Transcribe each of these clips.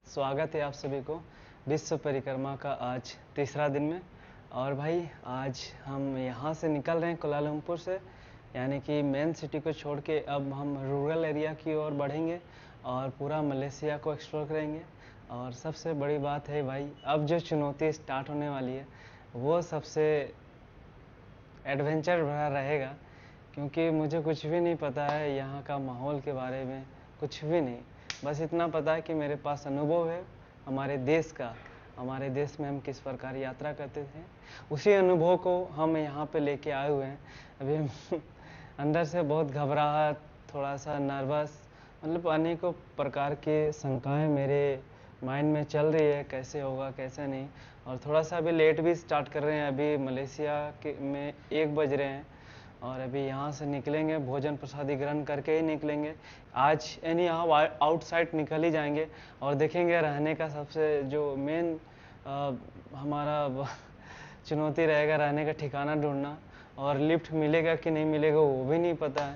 स्वागत है आप सभी को विश्व परिक्रमा का आज तीसरा दिन में। और भाई आज हम यहाँ से निकल रहे हैं कोलालमपुर से, यानी कि मेन सिटी को छोड़ के अब हम रूरल एरिया की ओर बढ़ेंगे और पूरा मलेशिया को एक्सप्लोर करेंगे। और सबसे बड़ी बात है भाई, अब जो चुनौती स्टार्ट होने वाली है वो सबसे एडवेंचर भरा रहेगा, क्योंकि मुझे कुछ भी नहीं पता है यहाँ का माहौल के बारे में, कुछ भी नहीं। बस इतना पता है कि मेरे पास अनुभव है हमारे देश का, हमारे देश में हम किस प्रकार यात्रा करते थे, उसी अनुभव को हम यहाँ पे लेके आए हुए हैं। अभी अंदर से बहुत घबराहट, थोड़ा सा नर्वस, मतलब अनेकों प्रकार के शंकाएं मेरे माइंड में चल रही है, कैसे होगा कैसे नहीं। और थोड़ा सा अभी लेट भी स्टार्ट कर रहे हैं, अभी मलेशिया के में 1 बज रहे हैं और अभी यहाँ से निकलेंगे, भोजन प्रसादी ग्रहण करके ही निकलेंगे। आज यानी यहाँ आउटसाइड निकल ही जाएंगे और देखेंगे रहने का सबसे जो मेन हमारा चुनौती रहेगा रहने का ठिकाना ढूंढना, और लिफ्ट मिलेगा कि नहीं मिलेगा वो भी नहीं पता है।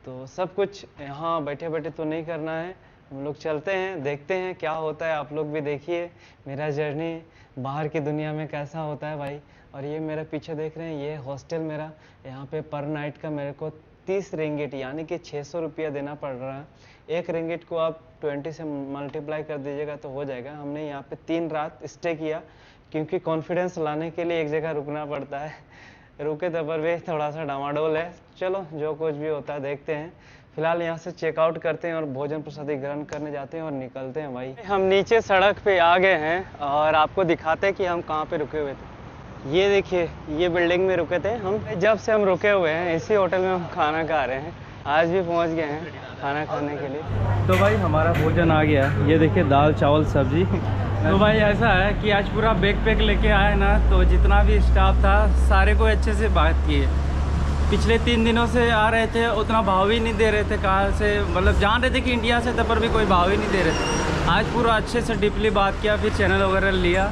तो सब कुछ यहाँ बैठे बैठे तो नहीं करना है, हम लोग चलते हैं, देखते हैं क्या होता है। आप लोग भी देखिए मेरा जर्नी बाहर की दुनिया में कैसा होता है भाई। और ये मेरा पीछे देख रहे हैं, ये हॉस्टल मेरा, यहाँ पे पर नाइट का मेरे को 30 रिंगिट यानी कि 600 रुपया देना पड़ रहा है। 1 रिंगिट को आप 20 से मल्टीप्लाई कर दीजिएगा तो हो जाएगा। हमने यहाँ पे 3 रात स्टे किया, क्योंकि कॉन्फिडेंस लाने के लिए एक जगह रुकना पड़ता है। रुके तो पर भी थोड़ा सा डामाडोल है। चलो जो कुछ भी होता है देखते हैं। फिलहाल यहाँ से चेकआउट करते हैं और भोजन प्रसादी ग्रहण करने जाते हैं और निकलते हैं भाई। हम नीचे सड़क पे आ गए हैं और आपको दिखाते हैं कि हम कहाँ पे रुके हुए थे। ये देखिए, ये बिल्डिंग में रुके थे हम। जब से हम रुके हुए हैं इसी होटल में हम खाना खा रहे हैं, आज भी पहुंच गए हैं खाना खाने के लिए। तो भाई हमारा भोजन आ गया, ये देखिए दाल चावल सब्जी। तो भाई ऐसा है कि आज पूरा बैग पैक लेके आए ना, तो जितना भी स्टाफ था सारे को अच्छे से बात किए। पिछले 3 दिनों से आ रहे थे, उतना भाव ही नहीं दे रहे थे, कहाँ से मतलब जान रहे थे कि इंडिया से, तब पर भी कोई भाव ही नहीं दे रहे थे। आज पूरा अच्छे से डीपली बात किया, फिर चैनल वगैरह लिया,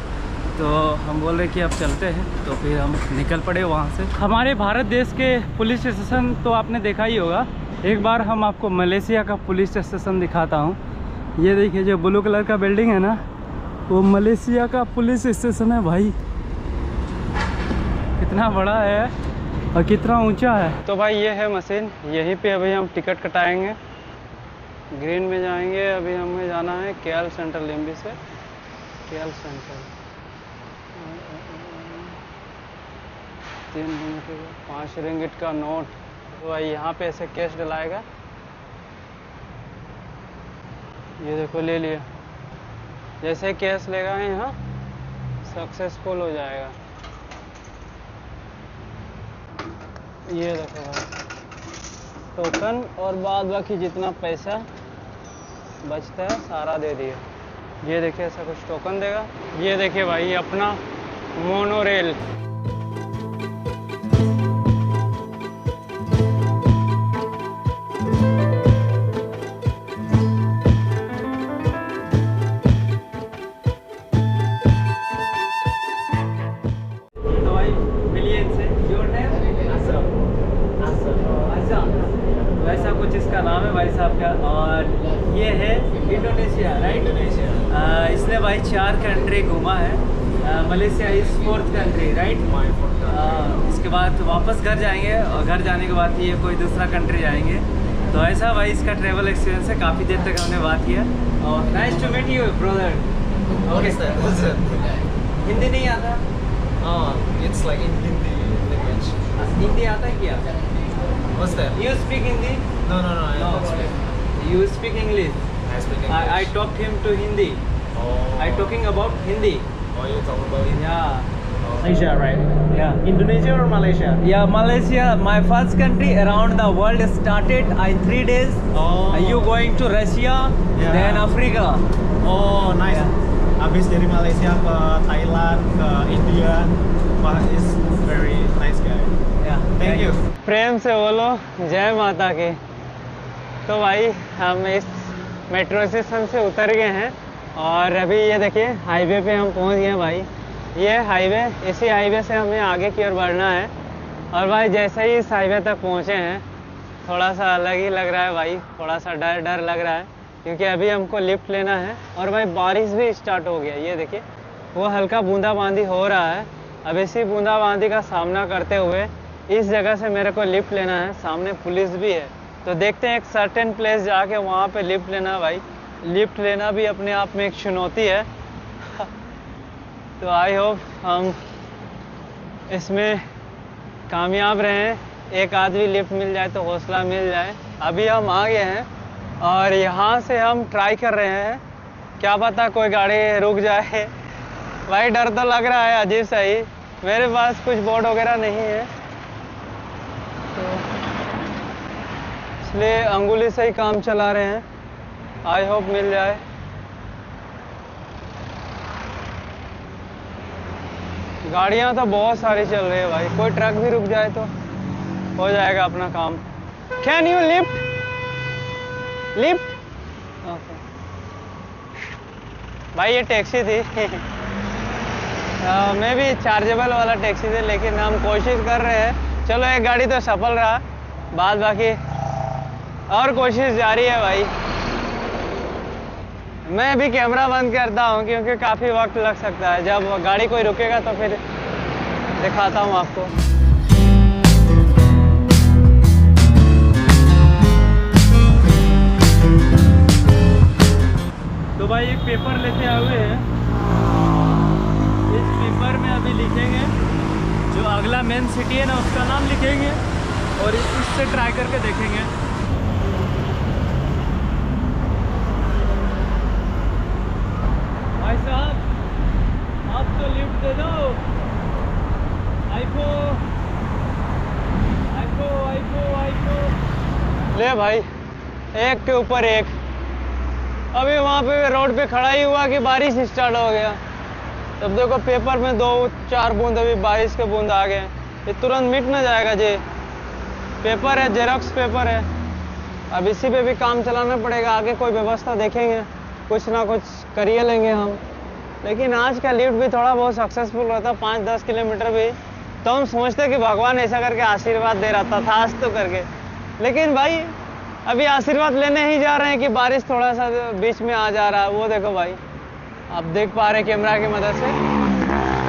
तो हम बोल रहे कि अब चलते हैं। तो फिर हम निकल पड़े वहाँ से। हमारे भारत देश के पुलिस स्टेशन तो आपने देखा ही होगा, एक बार हम आपको मलेशिया का पुलिस स्टेशन दिखाता हूँ। ये देखिए जो ब्लू कलर का बिल्डिंग है ना, वो मलेशिया का पुलिस स्टेशन है भाई। कितना बड़ा है और कितना ऊंचा है। तो भाई ये है मशीन, यहीं पे अभी हम टिकट कटाएंगे, ग्रीन में जाएंगे। अभी हमें जाना है KL सेंट्रल लिम्बी से KL सेंट्रल। 5 रिंगिट का नोट। तो भाई यहाँ पे ऐसे कैश डलाएगा, ये देखो ले लिया। जैसे कैश लेगा यहाँ सक्सेसफुल हो जाएगा। ये देखो भाई टोकन, और बाद बाकी जितना पैसा बचता है सारा दे दिया। ये देखिए ऐसा कुछ टोकन देगा। ये देखिए भाई अपना मोनोरेल। वैसा कुछ इसका नाम है भाई साहब का। और ये है इंडोनेशिया, राइट? इसने भाई 4 कंट्री घूमा है। Malaysia is 4th country, right? इसके बाद वापस घर जाएंगे और घर जाने के बाद ये कोई दूसरा कंट्री जाएंगे। तो ऐसा भाई इसका ट्रैवल एक्सपीरियंस है। काफ़ी देर तक हमने बात किया। और nice to meet you brother. Hindi नहीं आता? It's like in Hindi language. Hindi आता है क्या? What's that? You speak Hindi? No, I don't speak. You speak English? I speak English. I talked him to Hindi. Oh. I talking about Hindi. Oh, you talking about Hindi? Yeah. Malaysia, right? Yeah. Indonesia or Malaysia? Yeah, Malaysia, my first country around the world started in 3 days. Oh. You going to Russia, Yeah. then Africa. Oh, nice. Habis dari Malaysia ke Thailand ke India. Wah, is very nice guy. Yeah. Thank you. प्रेम से बोलो जय माता की। तो भाई हम इस metro station से उतर गए हैं और अभी ये देखिए हाईवे पे हम पहुंच गए हैं भाई। ये हाईवे, इसी हाईवे से हमें आगे की ओर बढ़ना है। और भाई जैसे ही इस हाईवे तक पहुंचे हैं थोड़ा सा अलग ही लग रहा है भाई, थोड़ा सा डर लग रहा है, क्योंकि अभी हमको लिफ्ट लेना है। और भाई बारिश भी स्टार्ट हो गया, ये देखिए वो हल्का बूंदाबांदी हो रहा है। अब इसी बूंदाबांदी का सामना करते हुए इस जगह से मेरे को लिफ्ट लेना है। सामने पुलिस भी है, तो देखते हैं एक सर्टेन प्लेस जाके वहाँ पे लिफ्ट लेना। भाई लिफ्ट लेना भी अपने आप में एक चुनौती है। तो आई होप हम इसमें कामयाब रहें, एक आदमी लिफ्ट मिल जाए तो हौसला मिल जाए। अभी हम आ गए हैं और यहाँ से हम ट्राई कर रहे हैं, क्या पता कोई गाड़ी रुक जाए। भाई डर तो लग रहा है अजीब सा ही, मेरे पास कुछ बोर्ड वगैरह नहीं है तो इसलिए अंगुली से ही काम चला रहे हैं। आई होप मिल जाए। गाड़ियाँ तो बहुत सारी चल रही है भाई, कोई ट्रक भी रुक जाए तो हो जाएगा अपना काम। Can you lift lift? भाई ये टैक्सी थी मैं भी चार्जेबल वाला टैक्सी थे, लेकिन हम कोशिश कर रहे हैं। चलो एक गाड़ी तो सफल रहा, बाद बाकी और कोशिश जारी है भाई। मैं भी कैमरा बंद करता हूँ क्योंकि काफ़ी वक्त लग सकता है। जब गाड़ी कोई रुकेगा तो फिर दिखाता हूँ आपको। तो भाई एक पेपर लेते आए हुए हैं, इस पेपर में अभी लिखेंगे जो अगला मेन सिटी है ना उसका नाम लिखेंगे और इससे ट्राई करके देखेंगे। भाई साहब आप तो लिफ्ट दे दो। आईफो आईफो आईफो आईफो ले भाई, एक के ऊपर एक। अभी वहाँ पे रोड पे खड़ा ही हुआ कि बारिश स्टार्ट हो गया। तब देखो पेपर में 2-4 बूंद अभी बारिश के बूंद आ गए। ये तुरंत मिट ना जाएगा जी, पेपर है, जेरॉक्स पेपर है। अब इसी पे भी काम चलाना पड़ेगा, आगे कोई व्यवस्था देखेंगे, कुछ ना कुछ करिए लेंगे हम। लेकिन आज का लिफ्ट भी थोड़ा बहुत सक्सेसफुल रहता, 5-10 किलोमीटर भी, तो हम सोचते कि भगवान ऐसा करके आशीर्वाद दे रहा था आज तो करके। लेकिन भाई अभी आशीर्वाद लेने ही जा रहे हैं कि बारिश थोड़ा सा बीच में आ जा रहा है। वो देखो भाई, आप देख पा रहे कैमरा की मदद से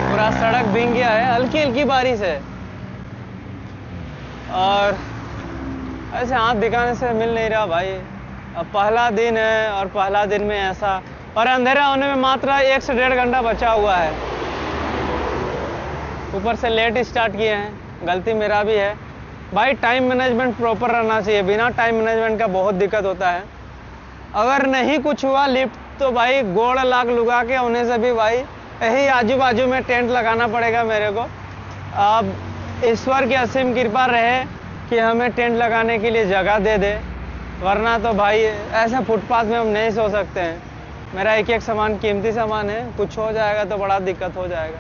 पूरा सड़क भीग गया है, हल्की हल्की बारिश है। और ऐसे हाथ दिखाने से मिल नहीं रहा भाई। अब पहला दिन है और पहला दिन में ऐसा, और अंधेरा होने में मात्र 1 से 1.5 घंटा बचा हुआ है। ऊपर से लेट स्टार्ट किए हैं, गलती मेरा भी है भाई। टाइम मैनेजमेंट प्रॉपर रहना चाहिए, बिना टाइम मैनेजमेंट का बहुत दिक्कत होता है। अगर नहीं कुछ हुआ लिफ्ट तो भाई गोड़ लाग लुगा के होने से भी भाई यही आजू बाजू में टेंट लगाना पड़ेगा मेरे को। अब ईश्वर की असीम कृपा रहे कि हमें टेंट लगाने के लिए जगह दे दे, वरना तो भाई ऐसे फुटपाथ में हम नहीं सो सकते हैं। मेरा एक एक सामान कीमती सामान है, कुछ हो जाएगा तो बड़ा दिक्कत हो जाएगा।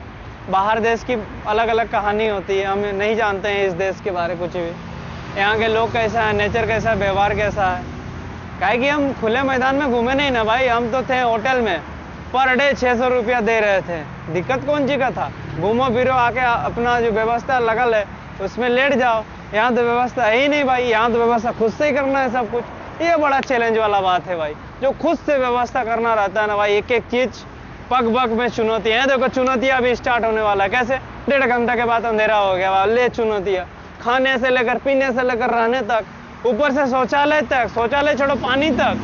बाहर देश की अलग अलग कहानी होती है, हम नहीं जानते हैं इस देश के बारे कुछ भी। यहाँ के लोग कैसा है, नेचर कैसा है, व्यवहार कैसा है। काहे कि हम खुले मैदान में घूमे नहीं ना भाई, हम तो थे होटल में, पर डे 600 रुपया दे रहे थे। दिक्कत कौन सी का था, घूमो फिरो आके अपना जो व्यवस्था लगल है उसमें लेट जाओ। यहाँ तो व्यवस्था है ही नहीं भाई, यहाँ तो व्यवस्था खुद से ही करना है सब कुछ। ये बड़ा चैलेंज वाला बात है भाई, जो खुद से व्यवस्था करना रहता है ना भाई। एक एक चीज पग पग में चुनौती है। देखो चुनौतियाँ अभी स्टार्ट होने वाला है, कैसे 1.5 घंटा के बाद अंधेरा हो गया, ले चुनौतियाँ, खाने से लेकर पीने से लेकर रहने तक, ऊपर से शौचालय तक, शौचालय छोड़ो पानी तक।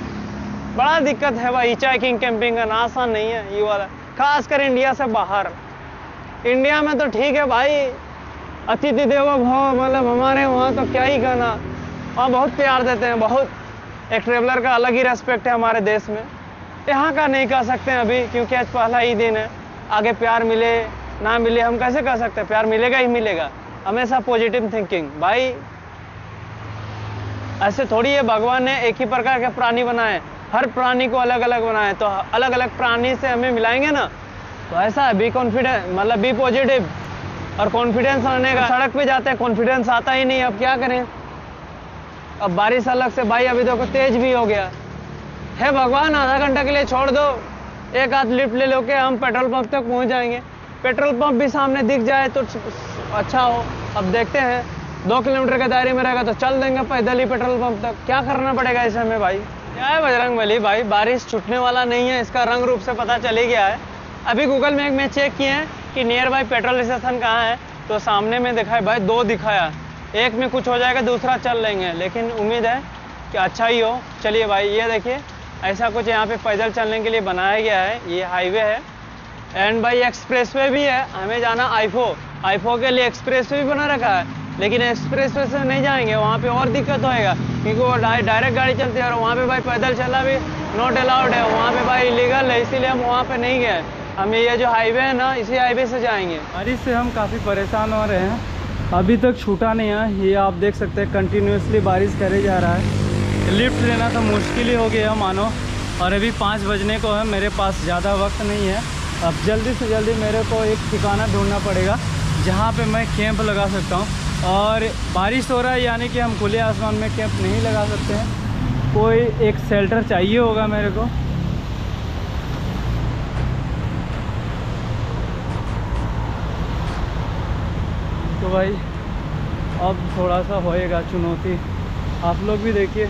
बड़ा दिक्कत है भाई, हिचाइकिंग कैंपिंग करना आसान नहीं है ये वाला, खासकर इंडिया से बाहर। इंडिया में तो ठीक है भाई, अतिथि देवो भव, मतलब हमारे वहाँ तो क्या ही कहना, वहाँ बहुत प्यार देते हैं, बहुत। एक ट्रेवलर का अलग ही रेस्पेक्ट है हमारे देश में। यहाँ का नहीं कह सकते हैं अभी, क्योंकि आज पहला ही दिन है। आगे प्यार मिले ना मिले हम कैसे कह सकते हैं, प्यार मिलेगा ही मिलेगा। हमेशा पॉजिटिव थिंकिंग भाई। ऐसे थोड़ी है भगवान ने एक ही प्रकार के प्राणी बनाए, हर प्राणी को अलग अलग बनाए, तो अलग अलग प्राणी से हमें मिलाएंगे ना, तो ऐसा है। बी कॉन्फिडेंस, मतलब बी पॉजिटिव। और कॉन्फिडेंस आने का, सड़क पे जाते हैं कॉन्फिडेंस आता ही नहीं, अब क्या करें। अब बारिश अलग से भाई, अभी देखो तेज भी हो गया है। भगवान आधा घंटा के लिए छोड़ दो, एक आध लिफ्ट ले लो के हम पेट्रोल पंप तक पहुंच जाएंगे। पेट्रोल पंप भी सामने दिख जाए तो अच्छा हो। अब देखते हैं, 2 किलोमीटर के दायरे में रहेगा तो चल देंगे पैदल ही पेट्रोल पंप तक। क्या करना पड़ेगा इसे हमें भाई, क्या है बजरंगबली भाई, बारिश छूटने वाला नहीं है, इसका रंग रूप से पता चल ही गया है। अभी गूगल मैप में चेक किए हैं कि नियर बाई पेट्रोल स्टेशन कहाँ है, तो सामने में दिखाया भाई 2 दिखाया, एक में कुछ हो जाएगा दूसरा चल लेंगे, लेकिन उम्मीद है कि अच्छा ही हो। चलिए भाई, ये देखिए ऐसा कुछ यहाँ पे पैदल चलने के लिए बनाया गया है, ये हाईवे है एंड भाई एक्सप्रेसवे भी है। हमें जाना आईफो के लिए एक्सप्रेसवे भी बना रखा है, लेकिन एक्सप्रेसवे से नहीं जाएंगे, वहाँ पे और दिक्कत होएगा क्योंकि वो डायरेक्ट गाड़ी चलती है और वहाँ पे भाई पैदल चलना भी नॉट अलाउड है, वहाँ पे भाई इलीगल है, इसीलिए हम वहाँ पे नहीं गए। हम ये जो हाईवे है ना, इसी हाईवे से जाएंगे। बारिश से हम काफ़ी परेशान हो रहे हैं, अभी तक छूटा नहीं है। ये आप देख सकते हैं कंटिन्यूसली बारिश करे जा रहा है। लिफ्ट लेना तो मुश्किल ही हो गया मानो, और अभी 5 बजने को है, मेरे पास ज़्यादा वक्त नहीं है। अब जल्दी से जल्दी मेरे को एक ठिकाना ढूंढना पड़ेगा जहाँ पे मैं कैंप लगा सकता हूँ। और बारिश हो रहा है यानी कि हम खुले आसमान में कैंप नहीं लगा सकते हैं, कोई एक शेल्टर चाहिए होगा मेरे को। तो भाई अब थोड़ा सा होएगा चुनौती। आप लोग भी देखिए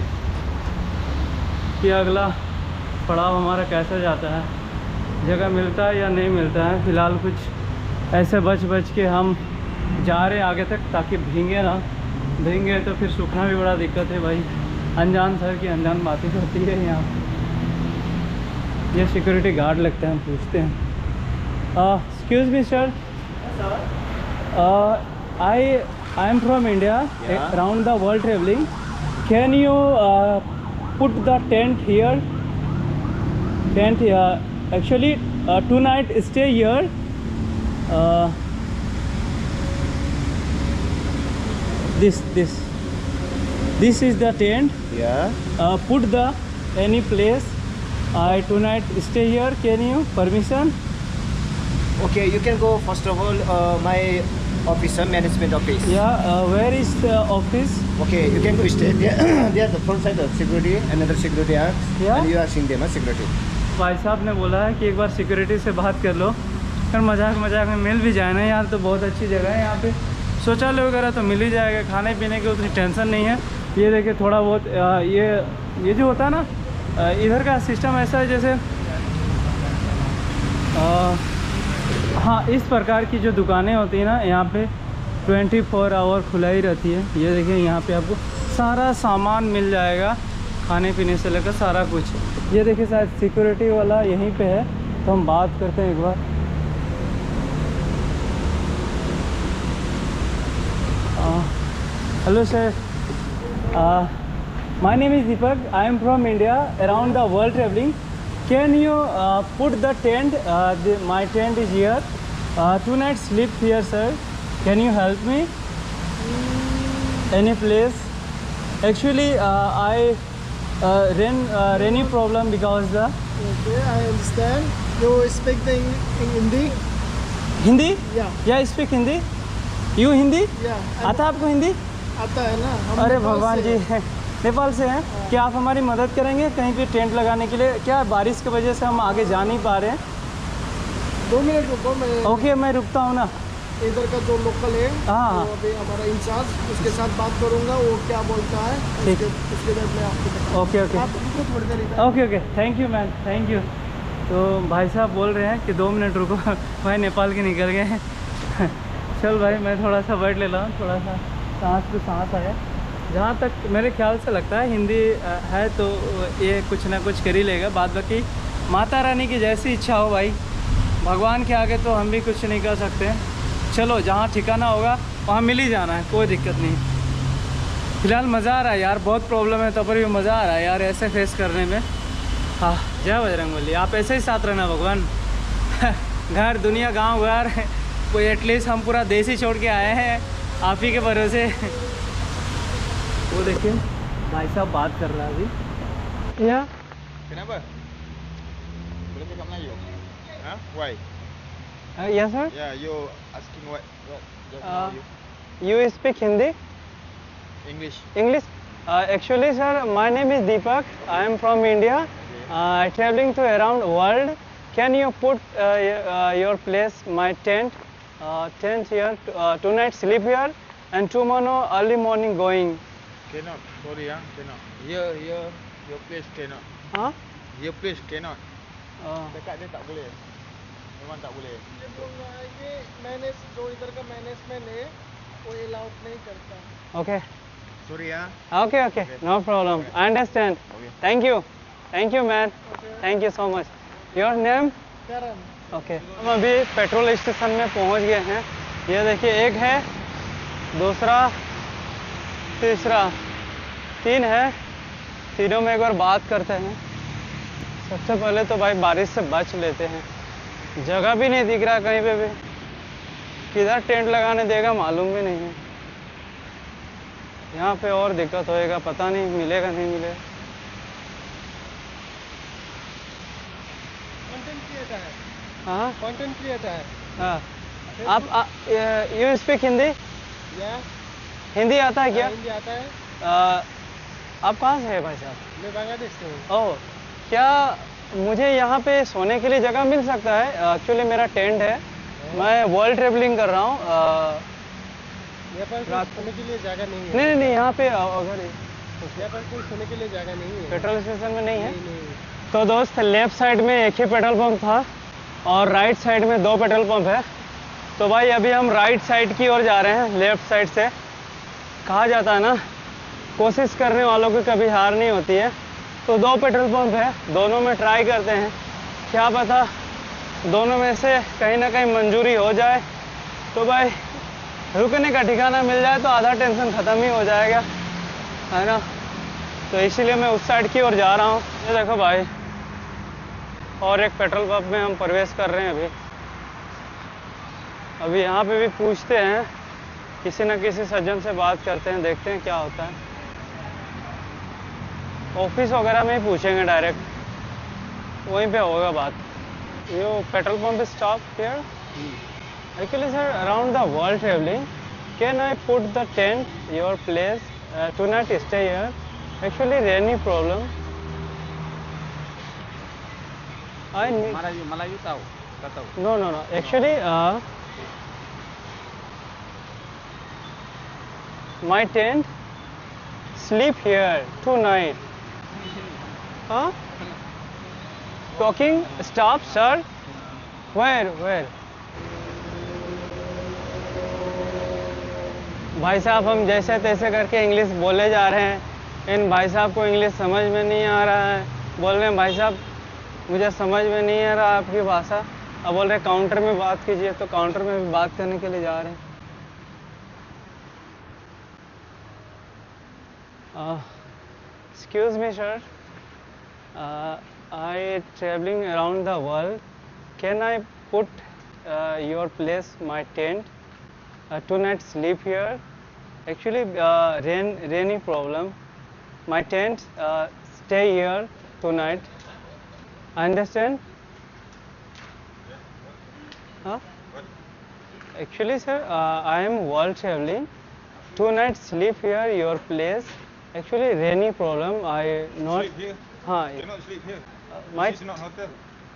कि अगला पड़ाव हमारा कैसा जाता है, जगह मिलता है या नहीं मिलता है। फ़िलहाल कुछ ऐसे बच के हम जा रहे हैं आगे तक, ताकि भीगे ना, भीगे तो फिर सूखना भी बड़ा दिक्कत है भाई। अनजान सर की अनजान बातें होती है यहाँ। ये सिक्योरिटी गार्ड लगते हैं, हम पूछते हैं, excuse me sir, I am from India, around the world traveling. Can you put the tent here? Tent here. Actually, tonight stay here. This is the tent. Yeah. Put the any place. I tonight stay here. Can you permission? Okay, you can go first of all my office, management office. Yeah. Where is the office? Okay, you can go stay there. There the front side of security, another security are, Yeah. and you are seeing them as security. भाई साहब ने बोला है कि एक बार security से बात कर लो, फिर मजाक में मिल भी जाए ना यार, तो बहुत अच्छी जगह है यहाँ पे, शौचालय वगैरह तो मिल ही जाएगा, खाने पीने की उतनी टेंशन नहीं है। ये देखिए थोड़ा बहुत ये जो होता है ना, इधर का सिस्टम ऐसा है जैसे हाँ, इस प्रकार की जो दुकानें होती हैं ना यहाँ पे 24 आवर खुला ही रहती है। ये देखिए यहाँ पे आपको सारा सामान मिल जाएगा, खाने पीने से लेकर सारा कुछ। ये देखिए शायद सिक्योरिटी वाला यहीं पे है, तो हम बात करते हैं एक बार। Hello sir, my name is Deepak, I am from India, around the world travelling. Can you put the tent? My tent is here. Tonight sleep here, sir. Can you help me? Any place? Actually, I rainy problem because the Okay, I understand. You speak the Hindi? Hindi? Yeah. Yeah, I speak Hindi. You Hindi? Yeah. आता आपको हिंदी? आता है ना? हम अरे नेपाल भगवान से जी, हैं। नेपाल से हैं। क्या आप हमारी मदद करेंगे कहीं पे टेंट लगाने के लिए? क्या बारिश की वजह से हम आगे जा नहीं पा रहे हैं? 2 मिनट रुको, मैं ओके, मैं रुकता हूँ ना। इधर का जो लोकल है, हाँ। वो अभी हमारा इंचार्ज, उसके साथ बात करूंगा, वो क्या बोलता है, ठीक। उसके बाद मैं आपको बताऊंगा। ओके ओके आप रुको थोड़ी देर इधर। Okay okay, thank you ma'am, thank you. तो भाई साहब बोल रहे हैं कि 2 मिनट रुको, भाई नेपाल के निकल गए हैं। चल भाई, मैं थोड़ा सा बैठ ले रहा हूँ, थोड़ा सा सांस पे सांस आया। जहाँ तक मेरे ख्याल से लगता है हिंदी है तो ये कुछ ना कुछ कर ही लेगा। बाद बाकी माता रानी की जैसी इच्छा हो भाई, भगवान के आगे तो हम भी कुछ नहीं कर सकते। चलो, जहाँ ठिकाना होगा वहाँ मिल ही जाना है, कोई दिक्कत नहीं। फिलहाल मज़ा आ रहा है यार, बहुत प्रॉब्लम है, तब भी मज़ा आ रहा है यार ऐसे फेस करने में। हाँ, जय बजरंगबली, आप ऐसे ही साथ रहना भगवान। घर दुनिया गांव घर कोई, एटलीस्ट हम पूरा देश ही छोड़ के आए हैं आप ही के भरोसे। वो देखिए भाई साहब बात कर रहा है अभी। या Kenapa? Boleh cakap Melayu? Huh? Why? yes sir. Yeah, you asking what just now Uh, you you speak Hindi? English. English? Actually, sir, my name is Deepak. I am from India. Traveling to around world. Can you put your place, my tent here tonight? Sleep here, and tomorrow early morning going. Cannot. Sorry, cannot. Here Your place cannot. हाँ Your place cannot. हाँ Dekat dia tak boleh. Memang tak boleh. ये manage जो इधर का management है वो allowed नहीं करता. Okay Sorry ah. Okay okay no problem I understand Okay. Thank you man thank you so much your name Karan. Okay हम अभी पेट्रोल स्टेशन में पहुंच गए हैं ये देखिए एक है दूसरा तीसरा 3 है तीनों में एक बार बात करते हैं सबसे पहले तो भाई बारिश से बच लेते हैं जगह भी नहीं दिख रहा कहीं पे भी किधर टेंट लगाने देगा मालूम भी नहीं है यहाँ पे और दिक्कत होएगा पता नहीं मिलेगा नहीं मिलेगा कंटेंट क्रिएटर है. हाँ कंटेंट क्रिएटर है. हाँ आप यू स्पीक हिंदी या हिंदी आता है क्या हिंदी आता है. आप कहाँ से हैं भाई साहब मैं बांग्लादेश से हूँ. ओह क्या मुझे यहाँ पे सोने के लिए जगह मिल सकता है एक्चुअली मेरा टेंट है मैं वर्ल्ड ट्रेवलिंग कर रहा हूँ यहाँ पर रात कोई सोने के लिए जगह नहीं है. नहीं यहाँ पे अगर यहाँ पर कोई सोने के लिए जगह नहीं है. पेट्रोल स्टेशन में नहीं है नहीं. तो दोस्त लेफ्ट साइड में एक ही पेट्रोल पंप था और राइट साइड में 2 पेट्रोल पंप है तो भाई अभी हम राइट साइड की ओर जा रहे हैं लेफ्ट साइड से कहा जाता है ना कोशिश करने वालों की कभी हार नहीं होती है तो 2 पेट्रोल पंप है दोनों में ट्राई करते हैं क्या पता दोनों में से कहीं ना कहीं मंजूरी हो जाए तो भाई रुकने का ठिकाना मिल जाए तो आधा टेंशन ख़त्म ही हो जाएगा है ना तो इसीलिए मैं उस साइड की ओर जा रहा हूँ ये देखो भाई और एक पेट्रोल पंप में हम प्रवेश कर रहे हैं अभी यहाँ पे भी पूछते हैं किसी न किसी सज्जन से बात करते हैं देखते हैं क्या होता है ऑफिस वगैरह में ही पूछेंगे डायरेक्ट वहीं पे होगा बात यो petrol pump stop here actually sir around the world travelling can I put the tent your place tonight stay here actually rainy problem I Malayu tahu, tak tahu. No, actually my tent sleep here tonight. Huh? Talking? Stop, sir. Where? भाई साहब हम जैसे तैसे करके English बोले जा रहे हैं इन भाई साहब को इंग्लिश समझ में नहीं आ रहा है बोल रहे हैं भाई साहब मुझे समझ में नहीं आ रहा आपकी भाषा अब बोल रहे काउंटर में बात कीजिए तो काउंटर में भी बात करने के लिए जा रहे हैं excuse me sir I travelling around the world can I put your place my tent tonight sleep here actually rainy problem my tent stay here tonight Understand? Huh? Actually, sir, I am world traveling. 2 nights sleep here, your place. Actually, rainy problem. I not. Sleep here. हाँ. Cannot sleep here. My This is not hotel.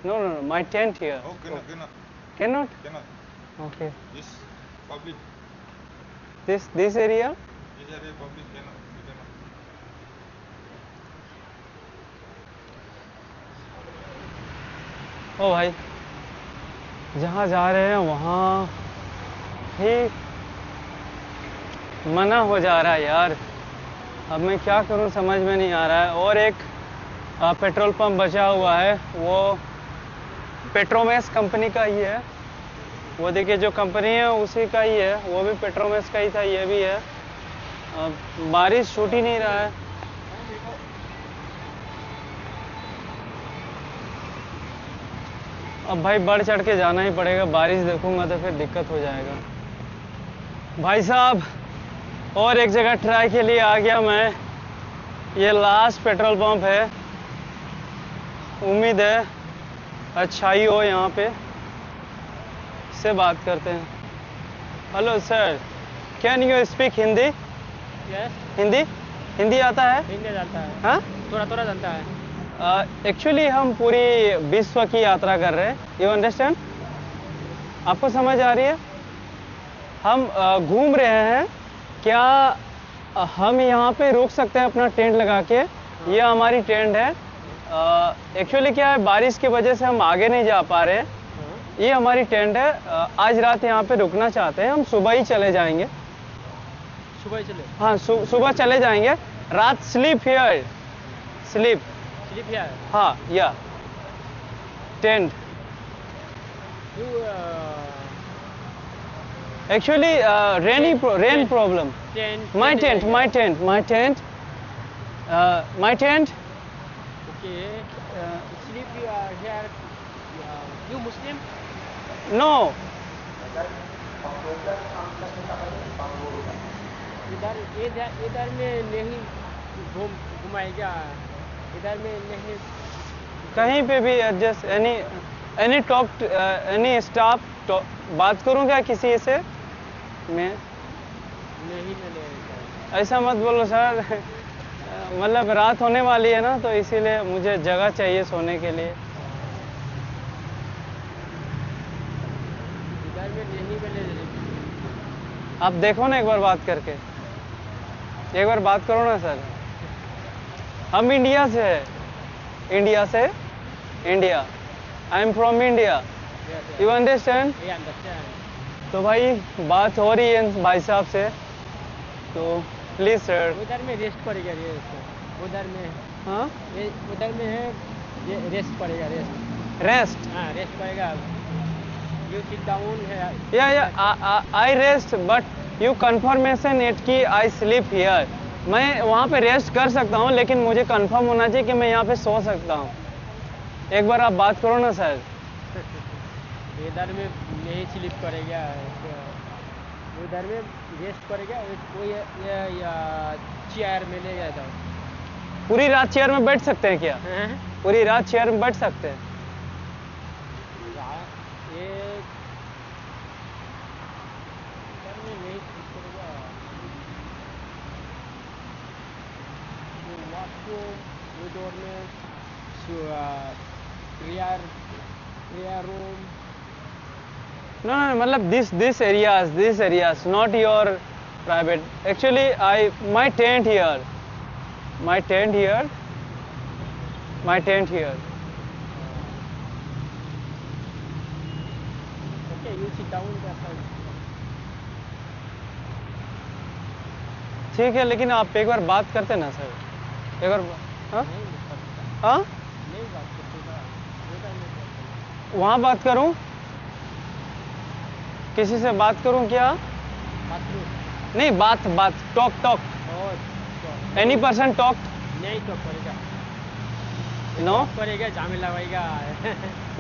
no. My tent here. Oh, cannot. Cannot. Okay. This public. This area. This area public cannot. You cannot. ओ भाई जहाँ जा रहे हैं वहाँ ही मना हो जा रहा है यार अब मैं क्या करूँ समझ में नहीं आ रहा है और एक पेट्रोल पंप बचा हुआ है वो पेट्रोमेस कंपनी का ही है वो देखिए जो कंपनी है उसी का ही है वो भी पेट्रोमेस का ही था ये भी है बारिश छूट ही नहीं रहा है अब भाई बढ़ चढ़ के जाना ही पड़ेगा बारिश देखूंगा तो फिर दिक्कत हो जाएगा भाई साहब और एक जगह ट्राई के लिए आ गया मैं ये लास्ट पेट्रोल पंप है उम्मीद है अच्छाई हो यहाँ पे से बात करते हैं hello sir can you speak Hindi Hindi आता है हिंदी जानता है हाँ थोड़ा जानता है एक्चुअली हम पूरी विश्व की यात्रा कर रहे हैं यू अंडरस्टैंड आपको समझ आ रही है हम घूम रहे हैं क्या हम यहाँ पे रुक सकते हैं अपना टेंट लगा के ये हमारी टेंट है। एक्चुअली क्या है, बारिश की वजह से हम आगे नहीं जा पा रहे हैं। ये हमारी टेंट है। आज रात यहाँ पे रुकना चाहते हैं, हम सुबह ही चले जाएंगे। सुबह चले हाँ, सुबह चले जाएंगे। रात sleep here, sleep. Sleep here. हाँ, या tent. You Actually, rain problem. Tent My tent. Okay sleep here you Muslim No, इधर में नहीं घुमाएगा इधर में नहीं कहीं पे भी adjust any talk any staff बात करूँ क्या किसी से मैं? नहीं मिलेगा ऐसा मत बोलो सर। मतलब रात होने वाली है ना, तो इसीलिए मुझे जगह चाहिए सोने के लिए। इधर में नहीं मिलेगा आप देखो ना एक बार बात करके, एक बार बात करो ना सर। हम इंडिया से है, India. I am from India, you understand? ये अंडरस्टैंड तो भाई बात हो रही है भाई साहब से, तो प्लीज सर। उधर में रेस्ट पड़ेगा उधर में हाँ, उधर में है ये रेस्ट पड़ेगा रेस्ट। हाँ रेस्ट पड़ेगा यू सिट डाउन है या आई rest, but you confirmation it कि आई स्लीप हियर। मैं वहाँ पे रेस्ट कर सकता हूँ, लेकिन मुझे कंफर्म होना चाहिए कि मैं यहाँ पे सो सकता हूँ। एक बार आप बात करो ना सर। इधर में नहीं स्लिप करेगा उधर में रेस्ट करेगा कोई चेयर मिलेगा इधर पूरी रात चेयर में बैठ सकते हैं क्या? पूरी रात चेयर में बैठ सकते हैं? ये इधर में नहीं स्लिप करेगा वॉशरूम डोर में प्रेयर रूम No, मतलब this areas, not your private. Actually, my tent here. Okay you sit down ठीक है, लेकिन आप एक बार बात करते ना सर, एक बार। हाँ हाँ, नहीं बात करते वहाँ बात करूँ, किसी से बात करूँ क्या? बाथरूम नहीं, बात टॉक और एनी पर्सन टॉक। नहीं तो करेगा नो करेगा झमेला होएगा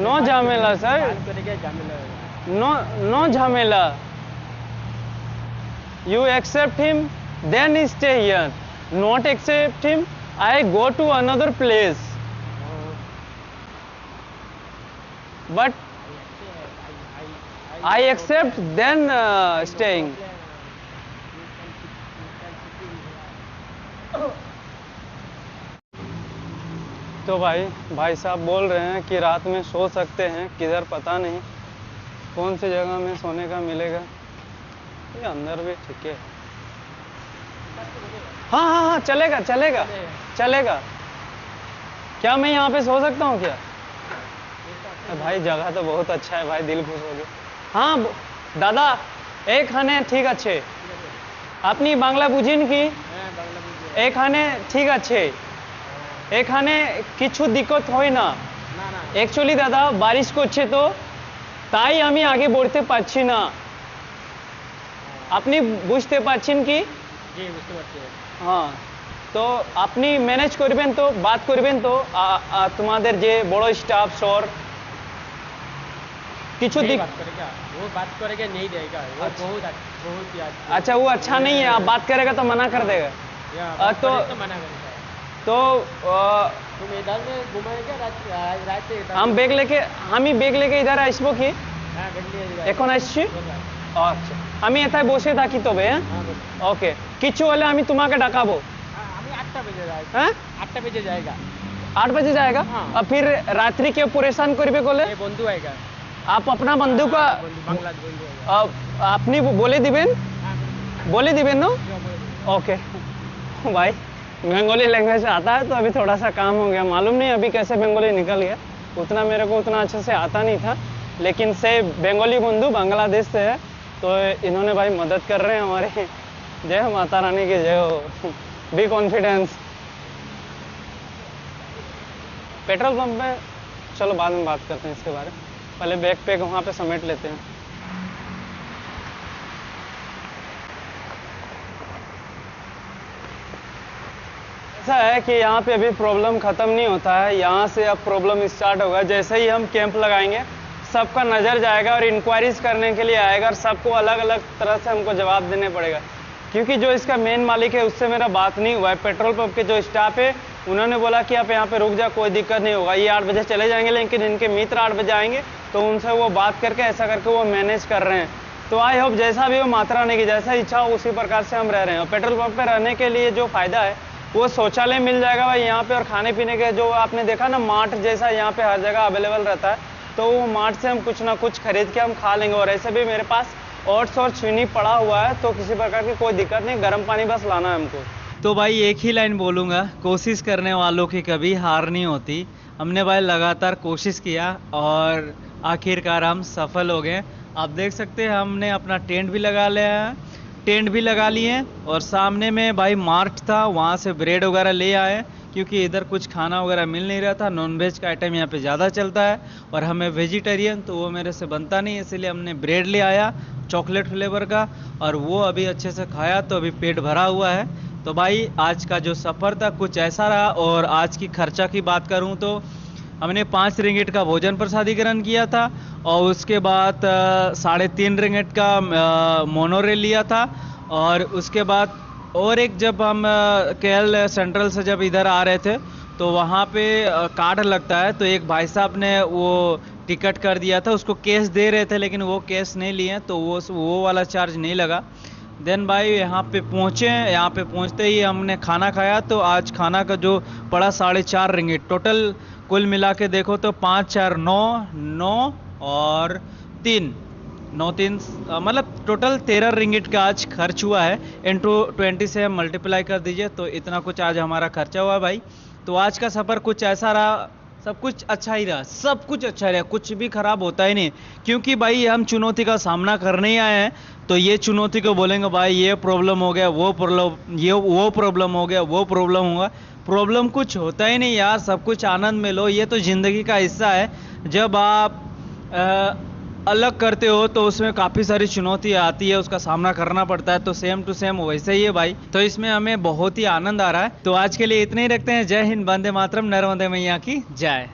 नो झमेला सर, बात करेगा झमेला होएगा no झमेला। You accept him, then stay here. Not accept him, I go to another place. But I accept, then staying. तो भाई साहब बोल रहे हैं कि रात में सो सकते हैं, किधर पता नहीं कौन सी जगह में सोने का मिलेगा। ये अंदर भी ठीक है। हाँ, चलेगा। क्या मैं यहाँ पे सो सकता हूँ क्या? भाई जगह तो बहुत अच्छा है भाई, दिल खुश हो गया। हाँ दादा, এখানে ঠিক আছে, আপনি বাংলা বুঝেন কি? এখানে ঠিক আছে, এখানে কিছু দিক্কত হয় না। অ্যাকচুয়ালি দাদা বারিশ করছে, তো তাই আমি আগে बढ़তে পারছি না। আপনি বুঝতে পারছেন কি? জি বুঝতে পারছি। হ্যাঁ, তো আপনি ম্যানেজ করবেন তো, বাত করবেন তো তোমাদের যে বড় স্টাফ সর কিছু দিক। वो बात करेगा नहीं देगा वो बहुत अच्छा, वो अच्छा नहीं है, आप बात करेगा तो मना कर देगा। तो मना करेगा तो तुम इधर में घुमाएगा रात से हम বেগ লেকে ইধার আসবো কি? হ্যাঁ বেরিয়ে এখন আসছি। আচ্ছা, আমি এটাই বসে থাকি তবে। হ্যাঁ ওকে, কিছু হলে আমি তোমাকে ডাকাবো। আমি 8টা बजे जाएगा। হ্যাঁ 8টা बजे जाएगा। 8 बजे जाएगा। हाँ। और फिर रात्रि के परेशान करबे कोले ये बंधु आएगा। आप अपना बंधु का बांग्लादेश बंधु आएगा। আপনি বলে দিবেন, বলে দিবেন না? ওকে ভাই, बंगाली लैंग्वेज आता है तो अभी थोड़ा सा काम हो गया, मालूम नहीं अभी कैसे बंगाली निकल गया, उतना मेरे को उतना अच्छे से आता नहीं था। लेकिन से बंगाली बंधु बांग्लादेश से है तो इन्होंने भाई मदद कर रहे हैं हमारे। जय हो माता रानी की जय हो। B confidence. पेट्रोल पंप में चलो बाद में बात करते हैं इसके बारे में, पहले बैग पैक वहाँ पे समेट लेते हैं। ऐसा है कि यहाँ पे अभी प्रॉब्लम ख़त्म नहीं होता है, यहाँ से अब प्रॉब्लम स्टार्ट होगा। जैसे ही हम कैंप लगाएंगे सबका नज़र जाएगा और इंक्वायरीज करने के लिए आएगा और सबको अलग अलग तरह से हमको जवाब देने पड़ेगा, क्योंकि जो इसका मेन मालिक है उससे मेरा बात नहीं हुआ है। पेट्रोल पंप के जो स्टाफ है उन्होंने बोला कि आप यहाँ पे रुक जा, कोई दिक्कत नहीं होगा, ये 8 बजे चले जाएंगे, लेकिन इनके मित्र 8 बजे आएंगे तो उनसे वो बात करके ऐसा करके वो मैनेज कर रहे हैं। तो आई होप जैसा भी हो माता रानी की जैसा इच्छा हो उसी प्रकार से हम रह रहे हैं। पेट्रोल पंप पे रहने के लिए जो फ़ायदा है वो शौचालय मिल जाएगा भाई यहाँ पे, और खाने पीने के जो आपने देखा ना मार्ट जैसा यहाँ पे हर जगह अवेलेबल रहता है, तो वो मार्ट से हम कुछ ना कुछ खरीद के हम खा लेंगे। और ऐसे भी मेरे पास ओट्स और चीनी पड़ा हुआ है, तो किसी प्रकार की कोई दिक्कत नहीं, गर्म पानी बस लाना है हमको। तो भाई एक ही लाइन बोलूँगा, कोशिश करने वालों की कभी हार नहीं होती। हमने भाई लगातार कोशिश किया और आखिरकार हम सफल हो गए। आप देख सकते हैं हमने अपना टेंट भी लगा लिया है, टेंट भी लगा लिए हैं, और सामने में भाई मार्ट था, वहाँ से ब्रेड वगैरह ले आए, क्योंकि इधर कुछ खाना वगैरह मिल नहीं रहा था। नॉनवेज का आइटम यहाँ पे ज़्यादा चलता है और हमें वेजिटेरियन तो वो मेरे से बनता नहीं, इसलिए हमने ब्रेड ले आया चॉकलेट फ्लेवर का, और वो अभी अच्छे से खाया तो अभी पेट भरा हुआ है। तो भाई आज का जो सफ़र था कुछ ऐसा रहा। और आज की खर्चा की बात करूँ तो हमने 5 रिंगिट का भोजन प्रसादीकरण किया था, और उसके बाद 3.5 रिंगिट का मोनोरेल लिया था, और उसके बाद और एक जब हम केएल सेंट्रल से जब इधर आ रहे थे तो वहाँ पे कार्ड लगता है, तो एक भाई साहब ने वो टिकट कर दिया था, उसको कैश दे रहे थे लेकिन वो कैश नहीं लिए, तो वो वाला चार्ज नहीं लगा। देन भाई यहाँ पे पहुँचे, यहाँ पे पहुँचते ही हमने खाना खाया, तो आज खाना का जो पड़ा 4.5 रिंगिट, टोटल कुल मिला के देखो तो 5 4 9 और 3 मतलब टोटल 13 रिंगिट का आज खर्च हुआ है। इंटू 20 से हम मल्टीप्लाई कर दीजिए तो इतना कुछ आज हमारा खर्चा हुआ भाई। तो आज का सफ़र कुछ ऐसा रहा, सब कुछ अच्छा ही रहा, सब कुछ अच्छा रहा, कुछ भी खराब होता ही नहीं, क्योंकि भाई हम चुनौती का सामना करने ही आए हैं। तो ये चुनौती को बोलेंगे भाई ये प्रॉब्लम हो गया, वो प्रॉब्लम हो गया, वो प्रॉब्लम हुआ, प्रॉब्लम कुछ होता ही नहीं यार, सब कुछ आनंद में लो। ये तो ज़िंदगी का हिस्सा है। जब आप अलग करते हो तो उसमें काफ़ी सारी चुनौती आती है, उसका सामना करना पड़ता है, तो सेम टू सेम वैसे ही है भाई। तो इसमें हमें बहुत ही आनंद आ रहा है। तो आज के लिए इतने ही रखते हैं। जय हिंद, वंदे मातरम, नर्मदे मैया की जय।